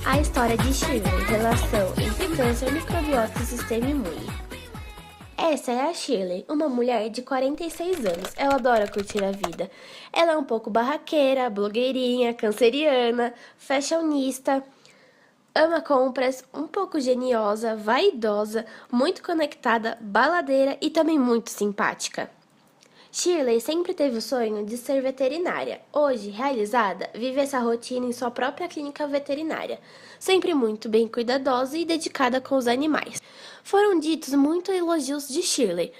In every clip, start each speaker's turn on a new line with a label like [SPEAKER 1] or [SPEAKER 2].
[SPEAKER 1] A história de Shirley, relação entre câncer, microbiota e sistema imune. Essa é a Shirley, uma mulher de 46 anos. Ela adora curtir a vida. Ela é um pouco barraqueira, blogueirinha, canceriana, fashionista, ama compras, um pouco geniosa, vaidosa, muito conectada, baladeira e também muito simpática. Shirley sempre teve o sonho de ser veterinária. Hoje, realizada, vive essa rotina em sua própria clínica veterinária, sempre muito bem cuidadosa e dedicada com os animais. Foram ditos muitos elogios de Shirley,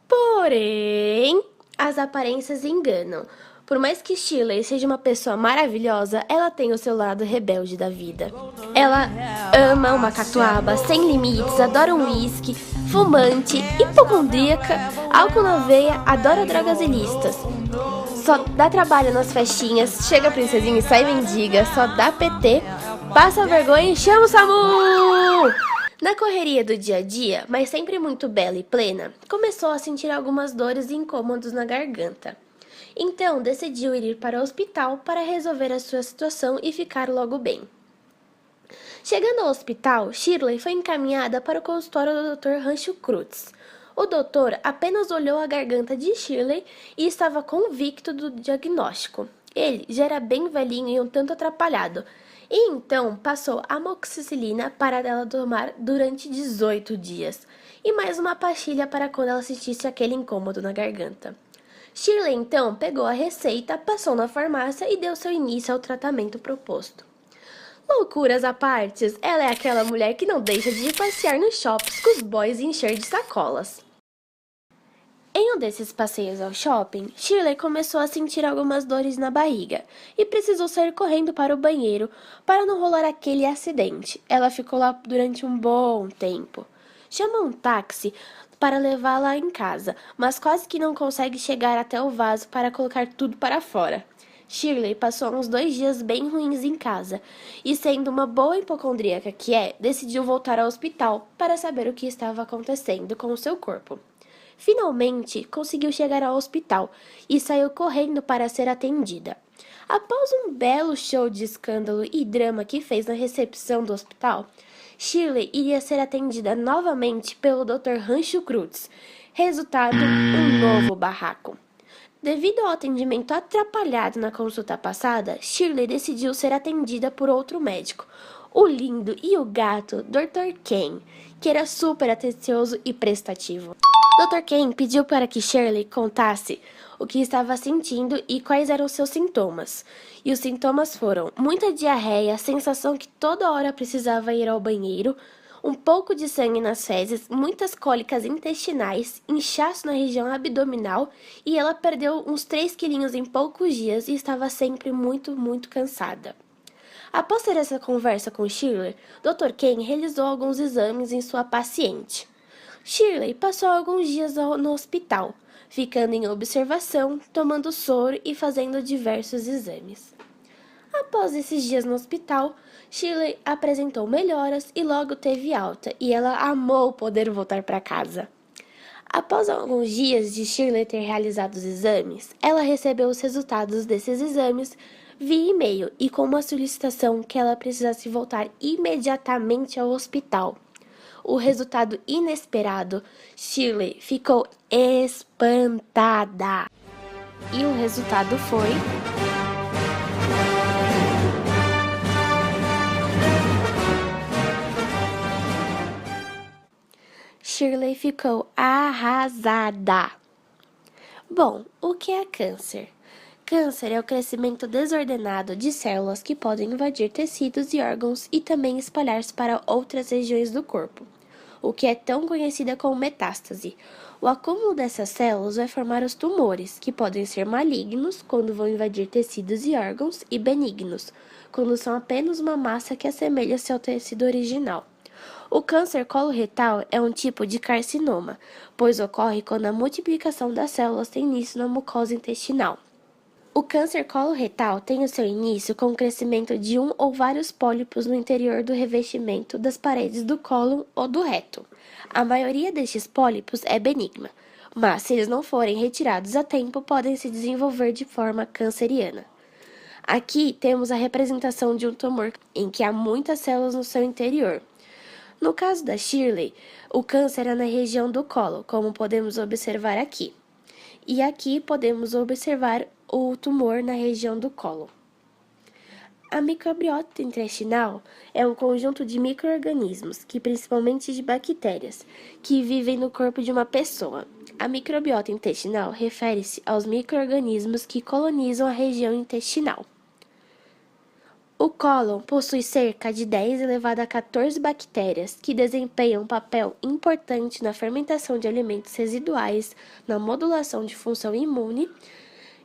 [SPEAKER 1] porém, as aparências enganam. Por mais que Shirley seja uma pessoa maravilhosa, ela tem o seu lado rebelde da vida. Ela ama uma catuaba sem limites, adora um uísque, fumante, hipocondríaca, álcool na veia, adora drogas ilícitas. Só dá trabalho nas festinhas, chega princesinha e sai mendiga, só dá PT, passa vergonha e chama o SAMU! Na correria do dia a dia, mas sempre muito bela e plena, começou a sentir algumas dores e incômodos na garganta. Então, decidiu ir para o hospital para resolver a sua situação e ficar logo bem. Chegando ao hospital, Shirley foi encaminhada para o consultório do Dr. Rancho Cruz. O doutor apenas olhou a garganta de Shirley e estava convicto do diagnóstico. Ele já era bem velhinho e um tanto atrapalhado, e então passou amoxicilina para ela tomar durante 18 dias, e mais uma pastilha para quando ela sentisse aquele incômodo na garganta. Shirley então pegou a receita, passou na farmácia e deu seu início ao tratamento proposto. Loucuras à parte, ela é aquela mulher que não deixa de ir passear nos shoppings com os boys e encher de sacolas. Em um desses passeios ao shopping, Shirley começou a sentir algumas dores na barriga e precisou sair correndo para o banheiro para não rolar aquele acidente. Ela ficou lá durante um bom tempo. Chamou um táxi para levá-la em casa, mas quase que não consegue chegar até o vaso para colocar tudo para fora. Shirley passou uns 2 dias bem ruins em casa, e sendo uma boa hipocondríaca que é, decidiu voltar ao hospital para saber o que estava acontecendo com o seu corpo. Finalmente, conseguiu chegar ao hospital e saiu correndo para ser atendida. Após um belo show de escândalo e drama que fez na recepção do hospital, Shirley iria ser atendida novamente pelo Dr. Rancho Cruz. Resultado, um novo barraco. Devido ao atendimento atrapalhado na consulta passada, Shirley decidiu ser atendida por outro médico, o lindo e o gato Dr. Ken, que era super atencioso e prestativo. Dr. Ken pediu para que Shirley contasse o que estava sentindo e quais eram seus sintomas. E os sintomas foram muita diarreia, sensação que toda hora precisava ir ao banheiro, um pouco de sangue nas fezes, muitas cólicas intestinais, inchaço na região abdominal e ela perdeu uns 3 quilinhos em poucos dias e estava sempre muito cansada. Após ter essa conversa com Shirley, Dr. Ken realizou alguns exames em sua paciente. Shirley passou alguns dias no hospital, ficando em observação, tomando soro e fazendo diversos exames. Após esses dias no hospital, Shirley apresentou melhoras e logo teve alta, e ela amou poder voltar para casa. Após alguns dias de Shirley ter realizado os exames, ela recebeu os resultados desses exames via e-mail e com uma solicitação que ela precisasse voltar imediatamente ao hospital. O resultado inesperado, Shirley ficou espantada. E o resultado foi... Shirley ficou arrasada. Bom, o que é câncer? Câncer é o crescimento desordenado de células que podem invadir tecidos e órgãos e também espalhar-se para outras regiões do corpo, o que é tão conhecida como metástase. O acúmulo dessas células vai formar os tumores, que podem ser malignos, quando vão invadir tecidos e órgãos, e benignos, quando são apenas uma massa que assemelha-se ao tecido original. O câncer coloretal é um tipo de carcinoma, pois ocorre quando a multiplicação das células tem início na mucosa intestinal. O câncer coloretal tem o seu início com o crescimento de um ou vários pólipos no interior do revestimento das paredes do cólon ou do reto. A maioria destes pólipos é benigna. mas se eles não forem retirados a tempo, podem se desenvolver de forma canceriana. Aqui temos a representação de um tumor em que há muitas células no seu interior. No caso da Shirley, o câncer é na região do colo, como podemos observar aqui. E aqui podemos observar o tumor na região do colo. A microbiota intestinal é um conjunto de micro-organismos, que principalmente de bactérias, que vivem no corpo de uma pessoa. A microbiota intestinal refere-se aos micro-organismos que colonizam a região intestinal. O cólon possui cerca de 10 elevado a 14 bactérias que desempenham um papel importante na fermentação de alimentos residuais, na modulação de função imune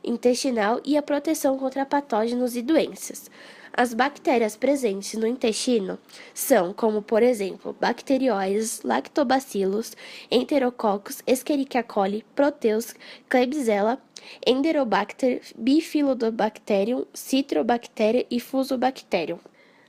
[SPEAKER 1] intestinal e a proteção contra patógenos e doenças. As bactérias presentes no intestino são, como por exemplo, bacterióides, lactobacilos, enterococcus, Escherichia coli, Proteus, Klebsiella, Enterobacter, Bifidobacterium, Citrobacteria e Fusobacterium.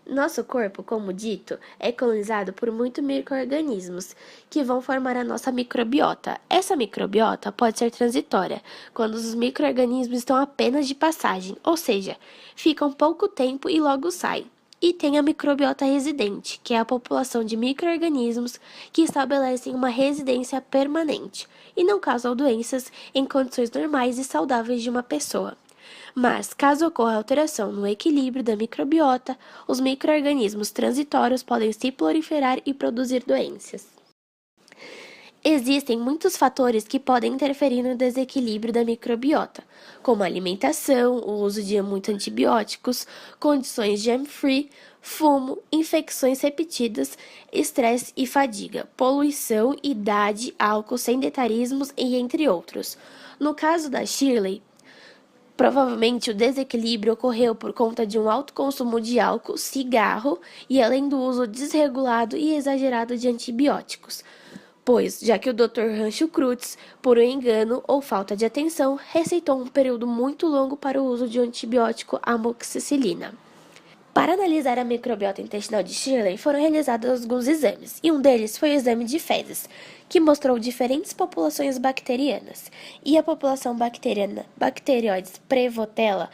[SPEAKER 1] Nosso corpo, como dito, é colonizado por muitos micro-organismos que vão formar a nossa microbiota. Essa microbiota pode ser transitória, quando os micro-organismos estão apenas de passagem, ou seja, ficam pouco tempo e logo saem. E tem a microbiota residente, que é a população de micro-organismos que estabelecem uma residência permanente e não causam doenças em condições normais e saudáveis de uma pessoa. Mas, caso ocorra alteração no equilíbrio da microbiota, os micro-organismos transitórios podem se proliferar e produzir doenças. Existem muitos fatores que podem interferir no desequilíbrio da microbiota, como alimentação, o uso de muitos antibióticos, condições germ-free, fumo, infecções repetidas, estresse e fadiga, poluição, idade, álcool, sedentarismo e entre outros. No caso da Shirley, provavelmente o desequilíbrio ocorreu por conta de um alto consumo de álcool, cigarro e além do uso desregulado e exagerado de antibióticos. Pois, já que o Dr. Rancho Cruz, por um engano ou falta de atenção, receitou um período muito longo para o uso de antibiótico amoxicilina. Para analisar a microbiota intestinal de Shirley, foram realizados alguns exames, e um deles foi o exame de fezes, que mostrou diferentes populações bacterianas. E a população bacteriana Bacteroides prevotella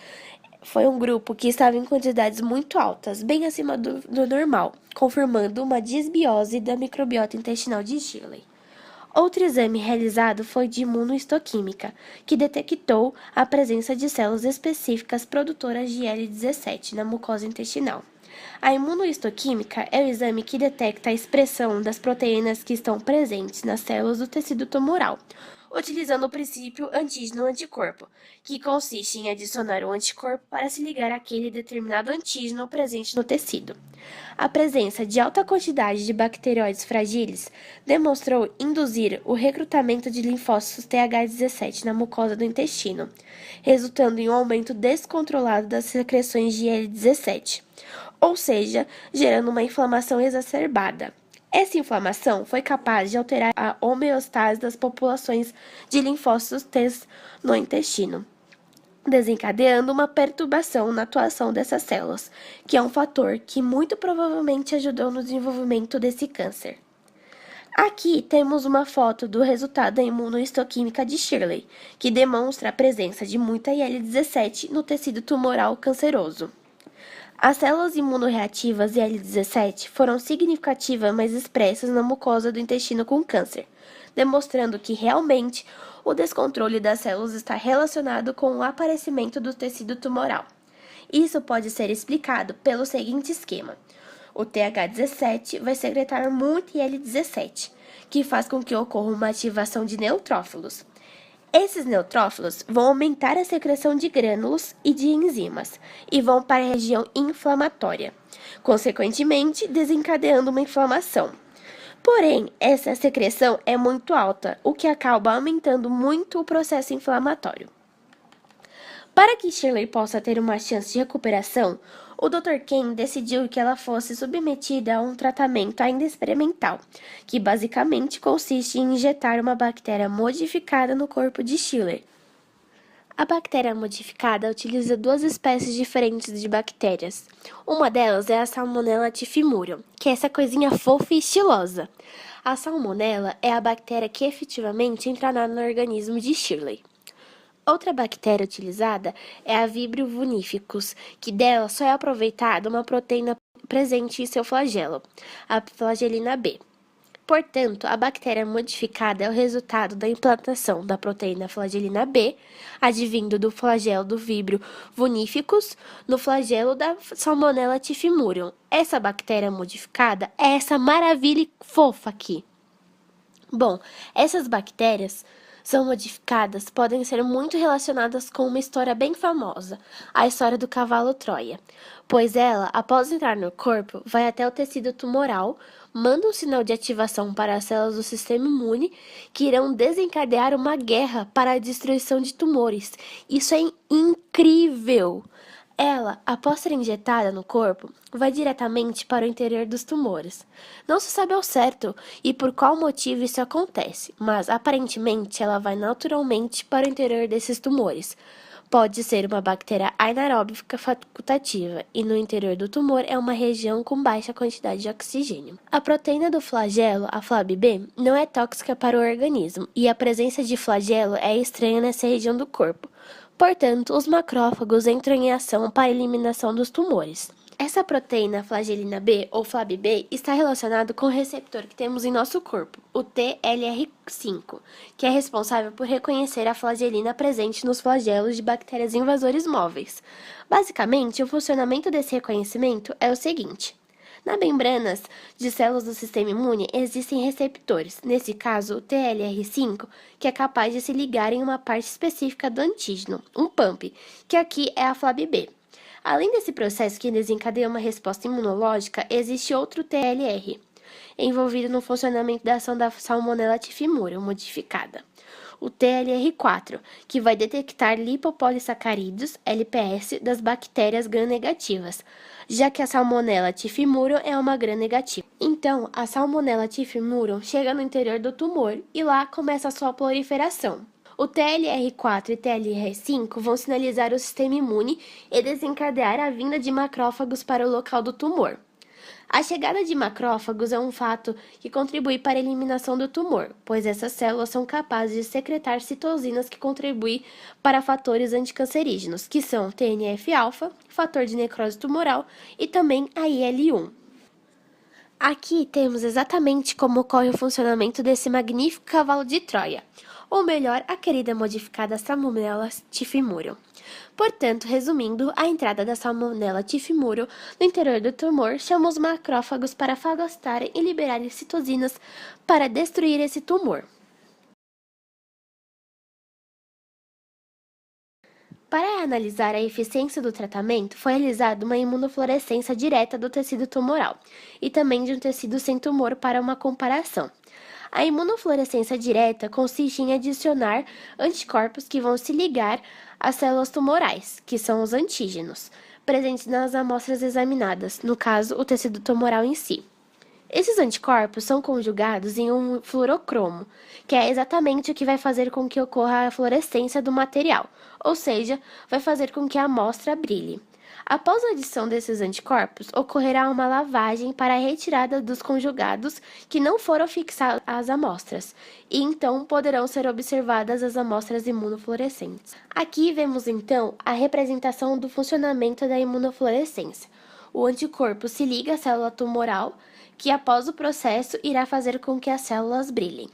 [SPEAKER 1] foi um grupo que estava em quantidades muito altas, bem acima do normal, confirmando uma disbiose da microbiota intestinal de Shirley. Outro exame realizado foi de imunohistoquímica, que detectou a presença de células específicas produtoras de IL-17 na mucosa intestinal. A imunohistoquímica é o exame que detecta a expressão das proteínas que estão presentes nas células do tecido tumoral, utilizando o princípio antígeno-anticorpo, que consiste em adicionar um anticorpo para se ligar àquele determinado antígeno presente no tecido. A presença de alta quantidade de bacterióides fragiles demonstrou induzir o recrutamento de linfócitos TH17 na mucosa do intestino, resultando em um aumento descontrolado das secreções de IL-17, ou seja, gerando uma inflamação exacerbada. Essa inflamação foi capaz de alterar a homeostase das populações de linfócitos T no intestino, desencadeando uma perturbação na atuação dessas células, que é um fator que muito provavelmente ajudou no desenvolvimento desse câncer. Aqui temos uma foto do resultado da imunohistoquímica de Shirley, que demonstra a presença de muita IL-17 no tecido tumoral canceroso. As células imunorreativas IL-17 foram significativamente mais expressas na mucosa do intestino com câncer, demonstrando que realmente o descontrole das células está relacionado com o aparecimento do tecido tumoral. Isso pode ser explicado pelo seguinte esquema: o TH17 vai secretar muito IL-17, que faz com que ocorra uma ativação de neutrófilos. Esses neutrófilos vão aumentar a secreção de grânulos e de enzimas e vão para a região inflamatória, consequentemente desencadeando uma inflamação. Porém, essa secreção é muito alta, o que acaba aumentando muito o processo inflamatório. Para que Shirley possa ter uma chance de recuperação, o Dr. Ken decidiu que ela fosse submetida a um tratamento ainda experimental, que basicamente consiste em injetar uma bactéria modificada no corpo de Shirley. A bactéria modificada utiliza duas espécies diferentes de bactérias. Uma delas é a Salmonella typhimurium, que é essa coisinha fofa e estilosa. A Salmonella é a bactéria que efetivamente entrará no organismo de Shirley. Outra bactéria utilizada é a Vibrio vunificus, que dela só é aproveitada uma proteína presente em seu flagelo, a flagelina B. Portanto, a bactéria modificada é o resultado da implantação da proteína flagelina B, advindo do flagelo do Vibrio vunificus, no flagelo da Salmonella typhimurium. Essa bactéria modificada é essa maravilha fofa aqui. Bom, essas bactérias são modificadas podem ser muito relacionadas com uma história bem famosa, a história do cavalo Troia, pois ela, após entrar no corpo, vai até o tecido tumoral, manda um sinal de ativação para as células do sistema imune, que irão desencadear uma guerra para a destruição de tumores. Isso é incrível! Ela, após ser injetada no corpo, vai diretamente para o interior dos tumores. Não se sabe ao certo e por qual motivo isso acontece, mas aparentemente ela vai naturalmente para o interior desses tumores. Pode ser uma bactéria anaeróbica facultativa e no interior do tumor é uma região com baixa quantidade de oxigênio. A proteína do flagelo, a FLAB-B, não é tóxica para o organismo e a presença de flagelo é estranha nessa região do corpo. Portanto, os macrófagos entram em ação para a eliminação dos tumores. Essa proteína flagelina B, ou FLAB-B, está relacionada com o receptor que temos em nosso corpo, o TLR5, que é responsável por reconhecer a flagelina presente nos flagelos de bactérias invasores móveis. Basicamente, o funcionamento desse reconhecimento é o seguinte. Nas membranas de células do sistema imune existem receptores, nesse caso o TLR5, que é capaz de se ligar em uma parte específica do antígeno, um PAMP, que aqui é a FLAB-B. Além desse processo que desencadeia uma resposta imunológica, existe outro TLR, envolvido no funcionamento da ação da Salmonella typhimurium modificada. O TLR4, que vai detectar lipopolissacarídeos, LPS, das bactérias gram-negativas, já que a Salmonella typhimurium é uma gram-negativa. Então, a Salmonella typhimurium chega no interior do tumor e lá começa a sua proliferação. O TLR4 e TLR5 vão sinalizar o sistema imune e desencadear a vinda de macrófagos para o local do tumor. A chegada de macrófagos é um fato que contribui para a eliminação do tumor, pois essas células são capazes de secretar citocinas que contribuem para fatores anticancerígenos, que são TNF-alfa, fator de necrose tumoral e também a IL-1. Aqui temos exatamente como ocorre o funcionamento desse magnífico cavalo de Troia, ou melhor, a querida modificada Salmonella typhimurium. Portanto, resumindo, a entrada da Salmonella typhimurium no interior do tumor chama os macrófagos para fagocitarem e liberarem citocinas para destruir esse tumor. Para analisar a eficiência do tratamento, foi realizada uma imunofluorescência direta do tecido tumoral e também de um tecido sem tumor para uma comparação. A imunofluorescência direta consiste em adicionar anticorpos que vão se ligar às células tumorais, que são os antígenos, presentes nas amostras examinadas, no caso, o tecido tumoral em si. Esses anticorpos são conjugados em um fluorocromo, que é exatamente o que vai fazer com que ocorra a fluorescência do material, ou seja, vai fazer com que a amostra brilhe. Após a adição desses anticorpos, ocorrerá uma lavagem para a retirada dos conjugados que não foram fixados às amostras, e então poderão ser observadas as amostras imunofluorescentes. Aqui vemos então a representação do funcionamento da imunofluorescência. O anticorpo se liga à célula tumoral, que após o processo irá fazer com que as células brilhem.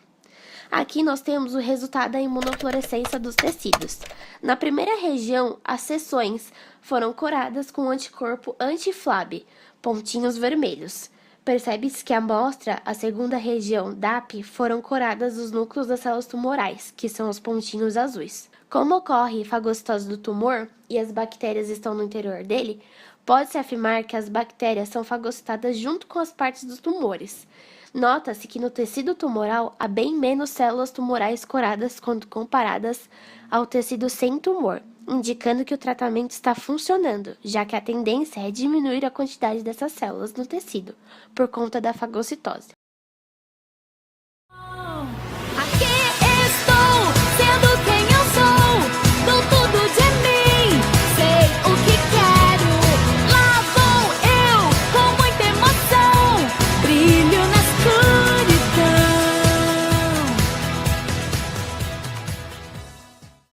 [SPEAKER 1] Aqui nós temos o resultado da imunofluorescência dos tecidos. Na primeira região, as seções foram coradas com o anticorpo anti-FLAB, pontinhos vermelhos. Percebe-se que a amostra, a segunda região, DAP, foram coradas os núcleos das células tumorais, que são os pontinhos azuis. Como ocorre fagocitose do tumor e as bactérias estão no interior dele, pode-se afirmar que as bactérias são fagocitadas junto com as partes dos tumores. Nota-se que no tecido tumoral há bem menos células tumorais coradas quando comparadas ao tecido sem tumor, indicando que o tratamento está funcionando, já que a tendência é diminuir a quantidade dessas células no tecido, por conta da fagocitose.